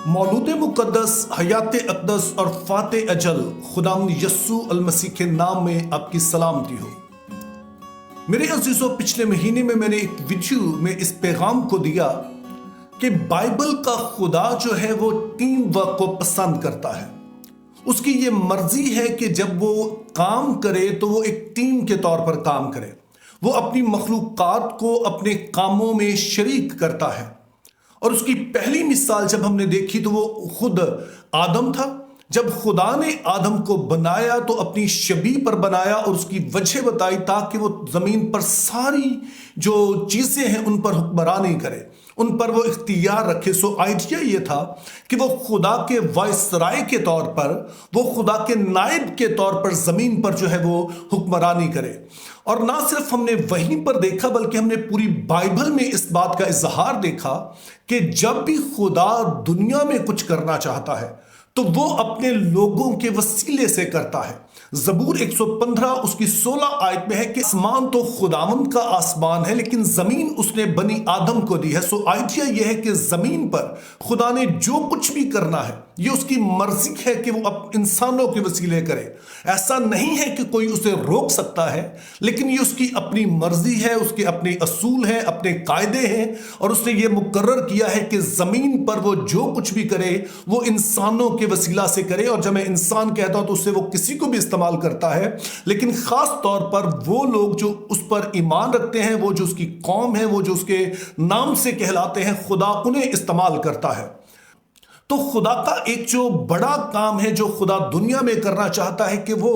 मौलूद मुक़द्दस, हयात अक़दस और फ़ाते अजल खुदावंद यस्सू अलमसीह के नाम में आपकी सलामती हो। मेरे अज़ीज़ों, पिछले महीने में मैंने एक वीडियो में इस पैगाम को दिया कि बाइबल का खुदा जो है वो टीम वर्क को पसंद करता है। उसकी ये मर्जी है कि जब वो काम करे तो वो एक टीम के तौर पर काम करे। वो अपनी मखलूक़ात को अपने कामों में शरीक करता है। और उसकी पहली मिसाल जब हमने देखी तो वो खुद आदम था। जब खुदा ने आदम को बनाया तो अपनी शबीह पर बनाया और उसकी वजह बताई ताकि वो ज़मीन पर सारी जो चीज़ें हैं उन पर हुक्मरानी करे, उन पर वो इख्तियार रखे। सो आइडिया ये था कि वो खुदा के वायसराय के तौर पर, वो खुदा के नायब के तौर पर ज़मीन पर जो है वो हुक्मरानी करे। और ना सिर्फ हमने वहीं पर देखा बल्कि हमने पूरी बाइबल में इस बात का इजहार देखा कि जब भी खुदा दुनिया में कुछ करना चाहता है तो वो अपने लोगों के वसीले से करता है। ज़बूर 115 उसकी 16 आयत में है कि आसमान तो खुदावंद का आसमान है लेकिन ज़मीन उसने बनी आदम को दी है। सो आइडिया यह है कि ज़मीन पर खुदा ने जो कुछ भी करना है ये उसकी मर्जी है कि वो अब इंसानों के वसीले करे। ऐसा नहीं है कि कोई उसे रोक सकता है, लेकिन ये उसकी अपनी मर्जी है, उसके अपने असूल हैं, अपने कायदे हैं और उसने ये मुकर्रर किया है कि ज़मीन पर वो जो कुछ भी करे वो इंसानों के वसीला से करे। और जब मैं इंसान कहता हूं तो उससे वो किसी को भी इस्तेमाल करता है, लेकिन खास तौर पर वो लोग जो उस पर ईमान रखते हैं, वो जो उसकी कौम है, वो जो उसके नाम से कहलाते हैं, खुदा उन्हें इस्तेमाल करता है। तो खुदा का एक जो बड़ा काम है जो खुदा दुनिया में करना चाहता है कि वो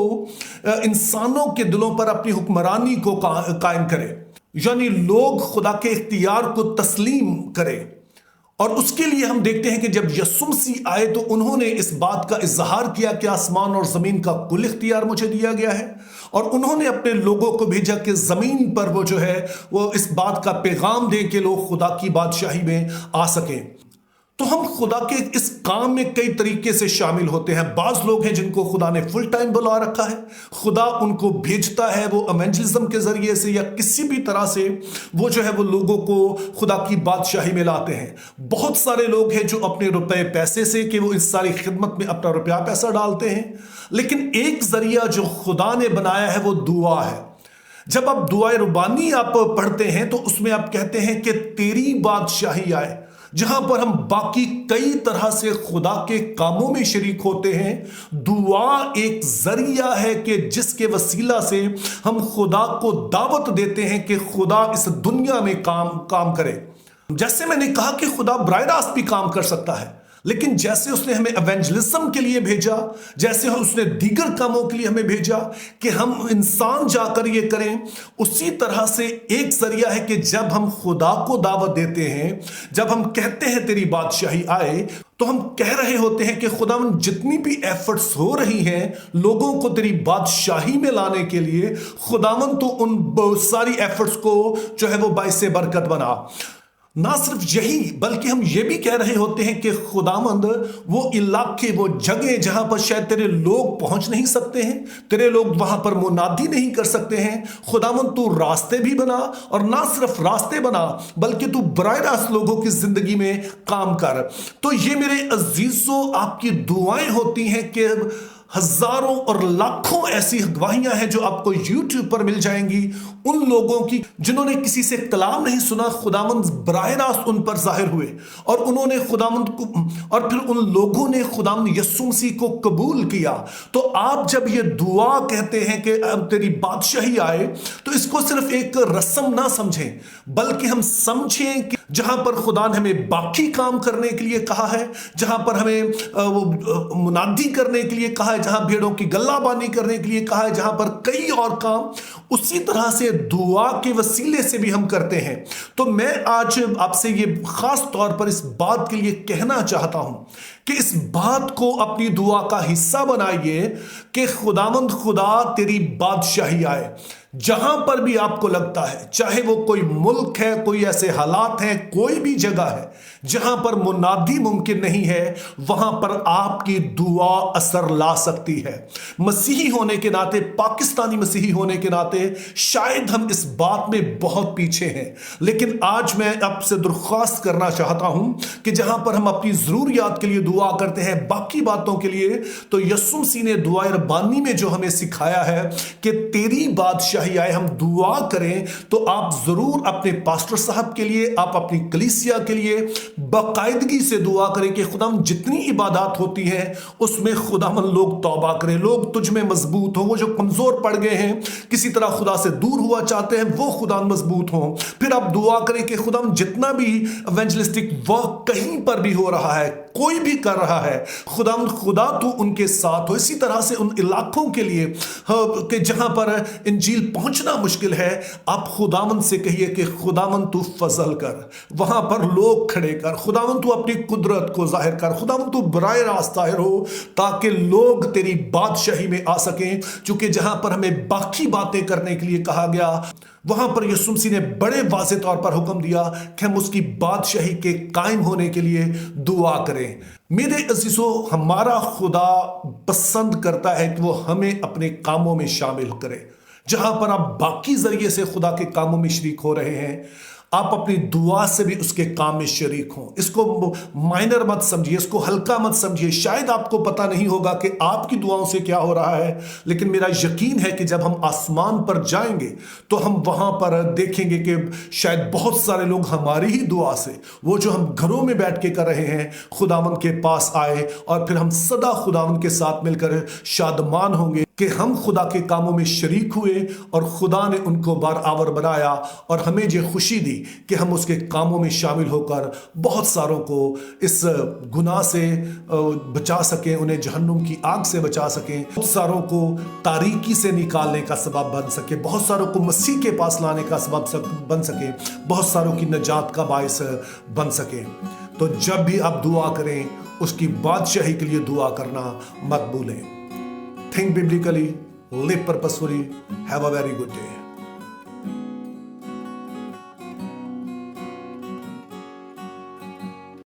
इंसानों के दिलों पर अपनी हुक्मरानी को कायम करे, यानी लोग खुदा के इख्तियार को तस्लीम करें। और उसके लिए हम देखते हैं कि जब यस्सू मसीह आए तो उन्होंने इस बात का इजहार किया कि आसमान और ज़मीन का कुल इख्तियार मुझे दिया गया है। और उन्होंने अपने लोगों को भेजा कि ज़मीन पर वो जो है वो इस बात का पैगाम दे कि लोग खुदा की बादशाही में आ सकें। तो हम खुदा के इस काम में कई तरीके से शामिल होते हैं। बाज़ लोग हैं जिनको खुदा ने फुल टाइम बुला रखा है, खुदा उनको भेजता है, वो इवेंजलिज्म के ज़रिए से या किसी भी तरह से वो जो है वो लोगों को खुदा की बादशाही में लाते हैं। बहुत सारे लोग हैं जो अपने रुपए पैसे से कि वो इस सारी खिदमत में अपना रुपया पैसा डालते हैं। लेकिन एक ज़रिया जो खुदा ने बनाया है वो दुआ है। जब आप दुआ रुबानी आप पढ़ते हैं तो उसमें आप कहते हैं कि तेरी बादशाही आए, जहां पर हम बाकी कई तरह से खुदा के कामों में शरीक होते हैं। दुआ एक जरिया है कि जिसके वसीला से हम खुदा को दावत देते हैं कि खुदा इस दुनिया में काम करे। जैसे मैंने कहा कि खुदा बराह रास्त भी काम कर सकता है, लेकिन जैसे उसने हमें इवेंजलिज्म के लिए भेजा, जैसे उसने दीगर कामों के लिए हमें भेजा कि हम इंसान जाकर ये करें, उसी तरह से एक जरिया है कि जब हम खुदा को दावत देते हैं, जब हम कहते हैं तेरी बादशाही आए, तो हम कह रहे होते हैं कि खुदावंद जितनी भी एफर्ट्स हो रही हैं लोगों को तेरी बादशाही में लाने के लिए, खुदावंद तो उन सारी एफर्ट्स को जो है वो बाइसे बरकत बना। ना सिर्फ यही बल्कि हम ये भी कह रहे होते हैं कि खुदावंद वो इलाके, वो जगह जहां पर शायद तेरे लोग पहुंच नहीं सकते हैं, तेरे लोग वहां पर मुनादी नहीं कर सकते हैं, खुदावंद तू रास्ते भी बना। और ना सिर्फ रास्ते बना बल्कि तू बराह रास्त लोगों की जिंदगी में काम कर। तो ये मेरे अजीजों आपकी दुआएं होती हैं कि हजारों और लाखों ऐसी गवाहियां हैं जो आपको YouTube पर मिल जाएंगी उन लोगों की जिन्होंने किसी से कलाम नहीं सुना, खुदावंद बराह रास्त उन पर जाहिर हुए और उन्होंने खुदावंद को, और फिर उन लोगों ने खुदावंद यस्सू मसीह को कबूल किया। तो आप जब ये दुआ कहते हैं कि अब तेरी बादशाही आए, तो इसको सिर्फ एक रस्म ना समझें बल्कि हम समझें कि जहां पर खुदा ने हमें बाकी काम करने के लिए कहा है, जहां पर हमें मुनादी करने के लिए कहा है, जहां भेड़ों की गल्लाबानी करने के लिए कहा है, जहां पर कई और काम, उसी तरह से दुआ के वसीले से भी हम करते हैं। तो मैं आज आपसे ये खास तौर पर इस बात के लिए कहना चाहता हूं कि इस बात को अपनी दुआ का हिस्सा बनाइए कि खुदावंद खुदा तेरी बादशाही आए। जहां पर भी आपको लगता है, चाहे वो कोई मुल्क है, कोई ऐसे हालात हैं, कोई भी जगह है जहां पर मुनादी मुमकिन नहीं है, वहां पर आपकी दुआ असर ला सकती है। मसीही होने के नाते, पाकिस्तानी मसीही होने के नाते शायद हम इस बात में बहुत पीछे हैं, लेकिन आज मैं आपसे दरख्वास्त करना चाहता हूं कि जहां पर हम अपनी जरूरियात के लिए दुआ करते हैं, बाकी बातों के लिए, तो यस्सु मसीह ने दुआ रब्बानी में जो हमें सिखाया है कि तेरी बादशाही आए, हम दुआ करें तो आप जरूर अपने पास्टर साहब के लिए, आप अपनी कलीसिया के लिए बाकायदगी से दुआ करें कि खुदाम जितनी इबादत होती है उसमें खुदाम लोग तौबा करें, लोग तुझ में मजबूत हो, वो जो कमजोर पड़ गए हैं, किसी तरह खुदा से दूर हुआ चाहते हैं, वो खुदा मजबूत हो। फिर आप दुआ करें कि खुदाम जितना भी इवेंजलिस्टिक वर्क कहीं पर भी हो रहा है, कोई भी कर रहा है, खुदा तू उनके साथ हो। इसी तरह से उन इलाकों के लिए कि जहां पर इंजील पहुंचना मुश्किल है, आप खुदावन से कहिए कि खुदावन तू फजल कर, वहां पर लोग खड़े कर, खुदावन तू अपनी कुदरत को जाहिर कर, खुदावन तू बराए रास्त जाहिर हो, ताकि लोग तेरी बादशाही में आ सकें। क्योंकि जहां पर हमें बाकी बातें करने के लिए कहा गया, वहां पर यीशु मसीह ने बड़े वाज़ेह तौर पर हुक्म दिया कि हम उसकी बादशाही के कायम होने के लिए दुआ करें। मेरे अजीजों, हमारा खुदा पसंद करता है कि वो हमें अपने कामों में शामिल करे। जहां पर आप बाकी जरिए से खुदा के कामों में शरीक हो रहे हैं, आप अपनी दुआ से भी उसके काम में शरीक हों। इसको माइनर मत समझिए, इसको हल्का मत समझिए। शायद आपको पता नहीं होगा कि आपकी दुआओं से क्या हो रहा है, लेकिन मेरा यकीन है कि जब हम आसमान पर जाएंगे तो हम वहां पर देखेंगे कि शायद बहुत सारे लोग हमारी ही दुआ से, वो जो हम घरों में बैठ के कर रहे हैं, खुदावन के पास आए और फिर हम सदा खुदावन के साथ मिलकर शादमान होंगे कि हम खुदा के कामों में शरीक हुए और खुदा ने उनको बारआवर बनाया और हमें ये खुशी दी कि हम उसके कामों में शामिल होकर बहुत सारों को इस गुनाह से बचा सकें, उन्हें जहन्नुम की आग से बचा सकें, बहुत सारों को तारीकी से निकालने का सबब बन सके, बहुत सारों को मसीह के पास लाने का सबब बन सके, बहुत सारों की नजात का बायस बन सके। तो जब भी आप दुआ करें, उसकी बादशाही के लिए दुआ करना मत भूलें। Think biblically, live purposefully. Have a very good day.